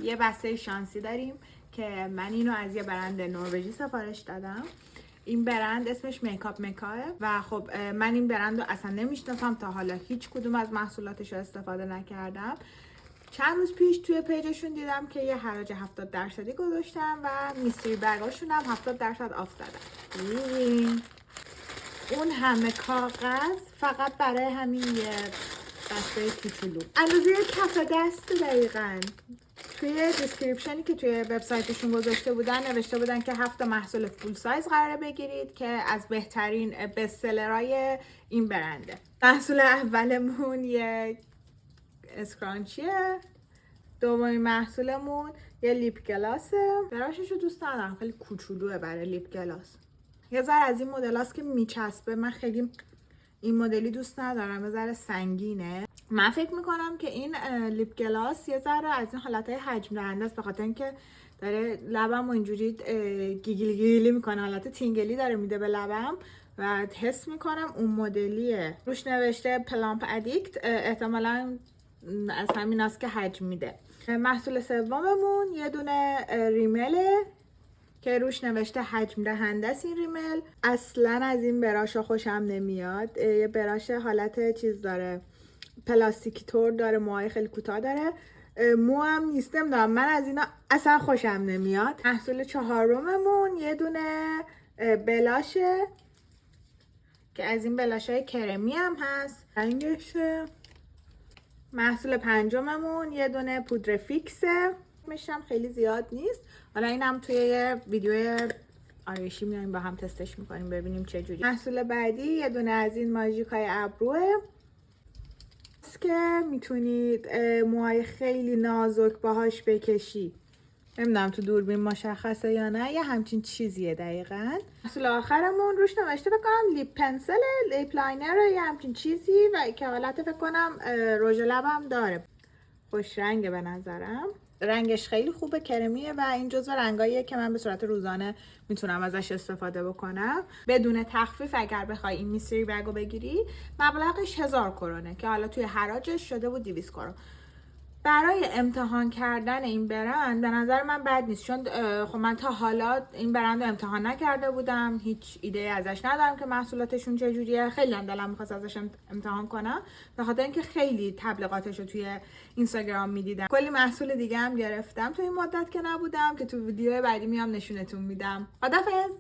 یه بسته شانسی داریم که من اینو از یه برند نروژی سفارش دادم. این برند اسمش میکاپ مکاه و خب من این برند رو اصلا نمیشناسم، تا حالا هیچ کدوم از محصولاتش رو استفاده نکردم. چند روز پیش توی پیجشون دیدم که یه حراج 70% گذاشتم و میستری بگاشون هم 70% آف زدن. اون همه کاغذ فقط برای همین یه بسته کوچولو اندازه کف دست. دقیقاً توی دیسکریپشنی که توی وبسایتشون گذاشته بودن نوشته بودن که 7 محصول فول سایز قراره بگیرید که از بهترین بستسلرهای این برنده. محصول اولمون یه اسکرانچیه، دومین محصولمون یه لیپ گلاسه. براشش رو دوست ندارم، خیلی کوچولوه برای لیپ گلاس. یه ذره از این مدلاست که میچسبه، من خیلی این مدلی دوست ندارم، یه ذره سنگینه. من فکر میکنم که این لیپ گلاس یه ذره از این حالتهای حجم دهنده است، به خاطر اینکه داره لبم و اینجوری گیگیلی میکنه، حالت تینگلی داره میده به لبم و حس میکنم اون مدلیه. روش نوشته پلامپ ادیکت، احتمالاً از همین است که حجم میده. محصول سوممون یه دونه ریمله که روش نوشته حجم دهنده است. این ریمل اصلا از این براشا خوشم نمیاد. یه براش حالت چیز داره، پلاستیکی طور داره، موهای خیلی کوتاه داره، مو هم نیست، نمیدونم، من از اینا اصلا خوشم نمیاد. محصول چهارممون یه دونه بلاشه که از این بلاشای کرمی هم هست، رنگشه. محصول پنجممون یه دونه پودر فیکسه، میشم خیلی زیاد نیست. حالا اینم توی یه ویدیو آرایشی میایم با هم تستش میکنیم ببینیم چه جوری. محصول بعدی یه دونه از این ماژیکای ابروه که میتونید موهای خیلی نازک باهاش بکشی. نمیدونم تو دوربین مشخصه یا نه، یه همچین چیزیه دقیقاً. محصول آخرمون روش نوشته بکنم لیپ پنسل، لیپ لاینر، یه همچین چیزی و که حالت فکر کنم رژ لبم داره. خوش رنگه به نظرم، رنگش خیلی خوبه، کرمیه و این جزو رنگاییه که من به صورت روزانه میتونم ازش استفاده بکنم بدون تخفیف. اگر بخوای این میستری بگو بگیری مبلغش 1000 کرونه که حالا توی حراجش شده بود 200 کرون. برای امتحان کردن این برند به نظر من بد نیست، چون خب من تا حالا این برند رو امتحان نکرده بودم، هیچ ایده ازش ندارم که محصولاتشون چجوریه. خیلی هم دلم می‌خواست ازش امتحان کنم، به خاطر اینکه خیلی تبلیغاتش رو توی اینستاگرام می‌دیدم. کلی محصول دیگه هم گرفتم تو این مدت که نبودم که تو ویدیو بعدی میام نشونتون میدم. خدافظ.